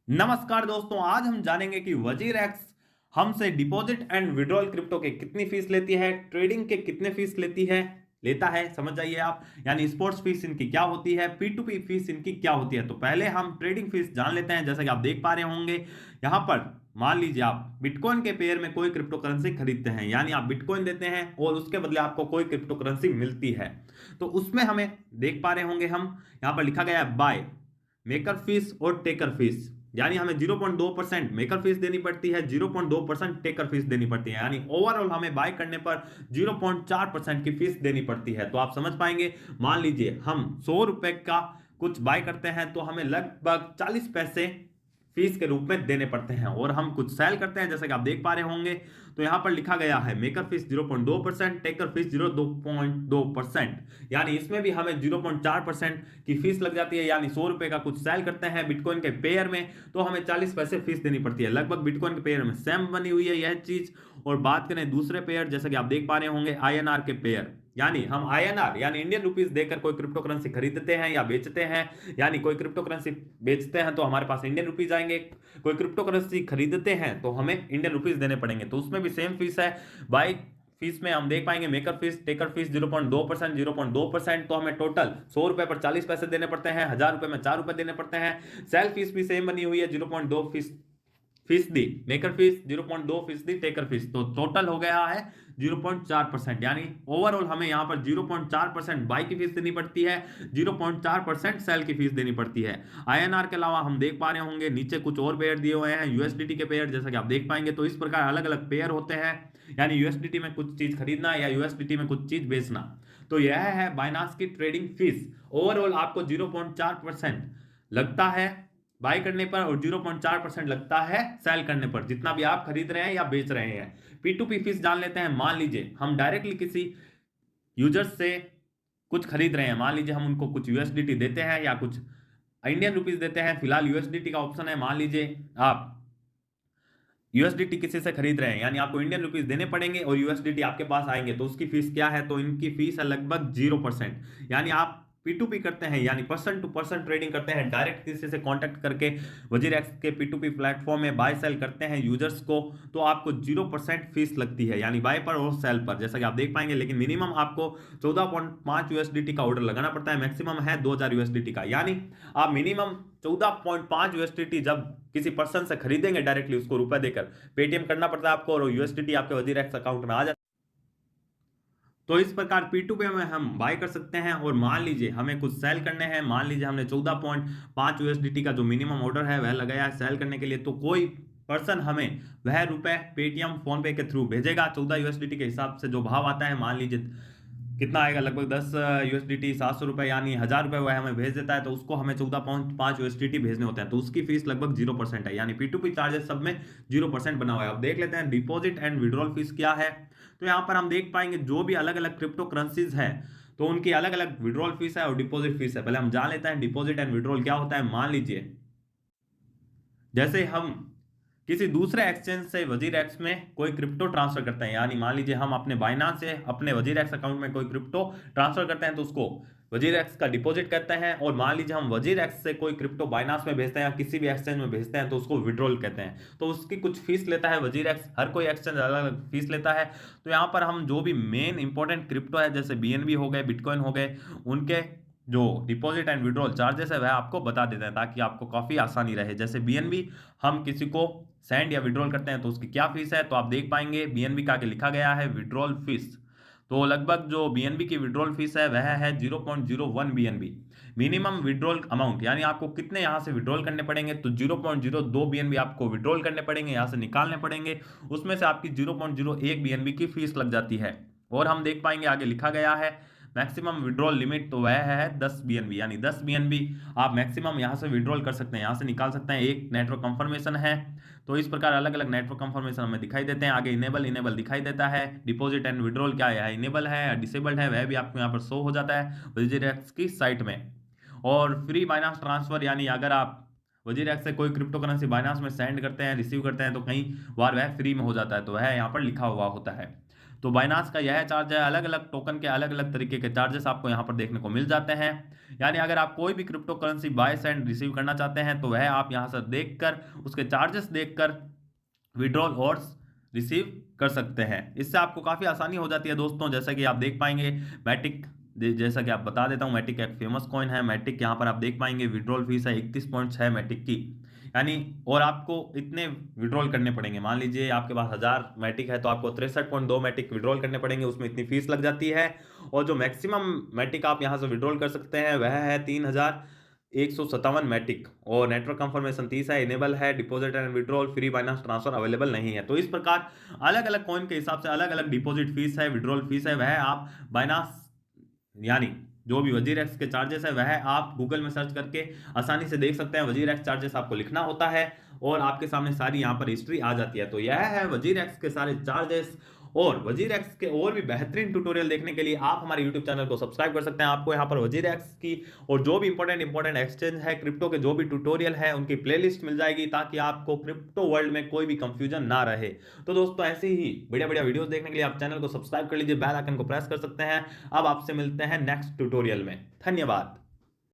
नमस्कार दोस्तों, आज हम जानेंगे कि वजीर एक्स हमसे डिपॉजिट एंड विड्रॉल क्रिप्टो के कितनी फीस लेती है, ट्रेडिंग के कितने फीस लेता है समझ जाइए आप। यानी स्पोर्ट्स फीस इनकी क्या होती है, P2P फीस इनकी क्या होती है। तो पहले हम ट्रेडिंग फीस जान लेते हैं। जैसा कि आप देख पा रहे होंगे यहाँ पर, मान लीजिए आप बिटकॉइन के पेयर में कोई क्रिप्टो करेंसी खरीदते हैं, यानी आप बिटकॉइन देते हैं और उसके बदले आपको कोई क्रिप्टो करेंसी मिलती है। तो उसमें हमें देख पा रहे होंगे हम, यहाँ पर लिखा गया है बाय, मेकर फीस और टेकर फीस। यानी हमें 0.2% मेकर फीस देनी पड़ती है, 0.2% टेकर फीस देनी पड़ती है। यानी ओवरऑल हमें बाय करने पर 0.4% की फीस देनी पड़ती है। तो आप समझ पाएंगे, मान लीजिए हम 100 रुपए का कुछ बाय करते हैं तो हमें लगभग 40 पैसे फीस के रूप में देने पड़ते हैं। और हम कुछ सेल करते हैं, जैसे कि आप देख पा रहे होंगे, तो यहां पर लिखा गया है मेकर फीस 0.2%, टेकर फीस 0.2%। यानी इसमें भी हमें 0.4% की फीस लग जाती है। यानी 100 रुपए का कुछ सेल करते हैं बिटकॉइन के पेयर में तो हमें 40 पैसे फीस देनी पड़ती है। लगभग बिटकॉइन के पेयर में सेम बनी हुई है यह चीज। और बात करें दूसरे पेयर, जैसे कि आप देख पा रहे होंगे INR के पेयर, यानी हम INR यानी इंडियन रुपीस देकर कोई क्रिप्टो करेंसी खरीदते हैं या बेचते हैं। यानी कोई क्रिप्टो करेंसी बेचते हैं तो हमारे पास इंडियन रुपीस आएंगे, कोई क्रिप्टो करेंसी खरीदते हैं तो हमें इंडियन रुपीस देने पड़ेंगे। तो उसमें भी सेम फीस है। बाई फीस में हम देख पाएंगे मेकर फीस, टेकर फीस 0.2%, 0.2%। तो हमें टोटल 100 रुपए पर 40 पैसे देने पड़ते हैं, 1000 रुपए में 4 रुपए देने पड़ते हैं। सेल फीस भी सेम बनी हुई है, 0.2 फीसदी मेकर फीस, 0.2 फीसदी टेकर फीस। तो टोटल हो गया है 0.4%। यानी ओवरऑल हमें यहां पर 0.4% बाई की फीस देनी पड़ती है, 0.4% सेल की फीस देनी पड़ती है। INR के अलावा हम देख पा रहे होंगे नीचे कुछ और पेयर दिए हुए हैं, USDT के पेयर, जैसा कि आप देख पाएंगे। तो इस प्रकार अलग अलग पेयर होते हैं। यानी USDT में कुछ चीज खरीदना या USDT में कुछ चीज बेचना। तो यह है बाइनांस की ट्रेडिंग फीस। ओवरऑल आपको 0.4% लगता है बाय करने पर और 0.4% लगता है सेल करने पर, जितना भी आप खरीद रहे हैं या बेच रहे हैं। P2P फीस जान लेते हैं। मान लीजिए हम डायरेक्टली किसी यूजर से कुछ खरीद रहे हैं, मान लीजिए हम उनको कुछ USDT देते हैं या कुछ इंडियन रुपीस देते हैं। फिलहाल USDT का ऑप्शन है। मान लीजिए आप USDT किसी से खरीद रहे हैं, यानी आपको इंडियन रुपीस देने पड़ेंगे और USDT आपके पास आएंगे। तो उसकी फीस क्या है, तो इनकी फीस है लगभग 0%। यानी आप P2P करते हैं, यानी पर्सन टू पर्सन ट्रेडिंग करते हैं, डायरेक्ट किसी से कांटेक्ट करके वजीर एक्स के P2P प्लेटफॉर्म में बाय सेल करते हैं यूजर्स को, तो आपको 0% फीस लगती है, यानी बाय पर और सेल पर, जैसा कि आप देख पाएंगे। लेकिन मिनिमम आपको 14.5 USDT का ऑर्डर लगाना पड़ता है, मैक्सिमम है 2000 USDT का। यानी आप मिनिमम 14.5 USDT जब किसी पर्सन से खरीदेंगे डायरेक्टली उसको रुपए देकर, पेटीएम करना पड़ता है आपको और USDT आपके वजीर एक्स अकाउंट में आ जाता है। तो इस प्रकार P2P में हम बाय कर सकते हैं। और मान लीजिए हमें कुछ सेल करने हैं, मान लीजिए हमने 14.5 USDT का जो मिनिमम ऑर्डर है वह लगाया है सेल करने के लिए, तो कोई पर्सन हमें वह रुपए पेटीएम फोन पे के थ्रू भेजेगा। 14 USDT के हिसाब से जो भाव आता है, मान लीजिए कितना आएगा, लगभग 10 USDT 700 रुपए, यानी 1000 रुपए वह हमें भेज देता है। तो उसको हमें 14.5 USDT भेजने होते हैं, तो उसकी फीस लगभग 0% है। यानी P2P चार्जेस सब में 0% बना हुआ है। अब देख लेते हैं डिपॉजिट एंड विड्रॉल फीस क्या है। तो यहाँ पर हम देख पाएंगे जो भी अलग अलग क्रिप्टो करेंसीज है तो उनकी अलग अलग विड्रॉल फीस है और डिपॉजिट फीस है। पहले हम जान लेते हैं डिपॉजिट एंड विड्रॉल क्या होता है। मान लीजिए जैसे हम किसी दूसरे एक्सचेंज से वजीर एक्स में कोई क्रिप्टो ट्रांसफर करते हैं, यानी मान लीजिए हम अपने बाइनांस से अपने वजीर एक्स अकाउंट में कोई क्रिप्टो ट्रांसफर करते हैं तो उसको वजीर एक्स का डिपॉजिट कहते हैं। और मान लीजिए हम वजीर एक्स से कोई क्रिप्टो बाइनांस में भेजते हैं या किसी भी एक्सचेंज में भेजते हैं तो उसको विड्रॉल कहते हैं। तो उसकी कुछ फीस लेता है वजीर एक्स, हर कोई एक्सचेंज अलग अलग फीस लेता है। तो यहाँ पर हम जो भी मेन इंपॉर्टेंट क्रिप्टो है, जैसे BNB हो गए, बिटकॉइन हो गए, उनके जो डिपॉजिट एंड विड्रॉल चार्जेस है वह आपको बता देते हैं ताकि आपको काफ़ी आसानी रहे। जैसे BNB हम किसी को सेंड या विड्रॉल करते हैं तो उसकी क्या फीस है, तो आप देख पाएंगे BNB का आगे लिखा गया है विड्रॉल फीस। तो लगभग जो BNB की विड्रॉल फीस है वह है 0.01 BNB। मिनिमम विड्रॉल अमाउंट, यानी आपको कितने यहाँ से विड्रॉल करने पड़ेंगे, तो 0.02 BNB आपको विड्रॉल करने पड़ेंगे, यहाँ से निकालने पड़ेंगे। उसमें से आपकी 0.01 BNB की फीस लग जाती है। और हम देख पाएंगे आगे लिखा गया है मैक्सिमम विड्रॉल लिमिट, तो वह है 10 BNB, यानी 10 BNB आप मैक्सिमम यहाँ से विड्रॉल कर सकते हैं, यहाँ से निकाल सकते हैं। एक नेटवर्क कंफर्मेशन है। तो इस प्रकार अलग अलग नेटवर्क कंफर्मेशन हमें दिखाई देते हैं। आगे इनेबल दिखाई देता है। डिपॉजिट एंड विड्रॉल क्या है, इनेबल है या डिसेबल्ड है, वह भी आपको यहाँ पर शो हो जाता है वजीर एक्स की साइट में। और फ्री बाइनांस ट्रांसफर, यानी अगर आप वजीर एक्स से कोई क्रिप्टो करेंसी बाइनांस में सेंड करते हैं, रिसीव करते हैं, तो कई बार वह फ्री में हो जाता है, तो वह यहाँ पर लिखा हुआ होता है। तो बाइनांस का यह चार्ज है। अलग अलग टोकन के अलग अलग तरीके के चार्जेस आपको यहाँ पर देखने को मिल जाते हैं। यानी अगर आप कोई भी cryptocurrency buy send receive करना चाहते हैं तो वह आप यहाँ से देखकर उसके चार्जेस देखकर विड्रॉल और रिसीव कर सकते हैं। इससे आपको काफ़ी आसानी हो जाती है दोस्तों। जैसा कि आप देख पाएंगे मैटिक, जैसा कि आप बता देता हूँ, मैटिक एक फेमस कॉइन है। मैटिक यहाँ पर आप देख पाएंगे विड्रॉल फीस है 31.6 मैटिक की। यानी और आपको इतने विड्रॉल करने पड़ेंगे। मान लीजिए आपके पास 1000 मैटिक है तो आपको 63.2 मैटिक विड्रॉल करने पड़ेंगे, उसमें इतनी फीस लग जाती है। और जो मैक्सिमम मैटिक आप यहाँ से विड्रॉल कर सकते हैं वह है 3157 मैटिक। और नेटवर्क कंफर्मेशन 30 है, इनेबल है, deposit and withdrawal free, Binance transfer available नहीं है। तो इस प्रकार अलग अलग कॉइन के हिसाब से अलग अलग डिपॉजिट फीस है, विड्रॉल फीस है। वह आप बाइनांस यानी जो भी वजीरएक्स के चार्जेस है वह आप गूगल में सर्च करके आसानी से देख सकते हैं। वजीरएक्स चार्जेस आपको लिखना होता है और आपके सामने सारी यहाँ पर हिस्ट्री आ जाती है। तो यह है वजीरएक्स के सारे चार्जेस। और वजीरएक्स के और भी बेहतरीन ट्यूटोरियल देखने के लिए आप हमारे यूट्यूब चैनल को सब्सक्राइब कर सकते हैं। आपको यहाँ पर वजीरएक्स की और जो भी इंपॉर्टेंट एक्सचेंज है क्रिप्टो के जो भी ट्यूटोरियल है उनकी प्लेलिस्ट मिल जाएगी, ताकि आपको क्रिप्टो वर्ल्ड में कोई भी कंफ्यूजन ना रहे। तो दोस्तों ऐसे ही बढ़िया बढ़िया वीडियोस देखने के लिए आप चैनल को सब्सक्राइब कर लीजिए, बेल आइकन को प्रेस कर सकते हैं। अब आपसे मिलते हैं नेक्स्ट ट्यूटोरियल में। धन्यवाद।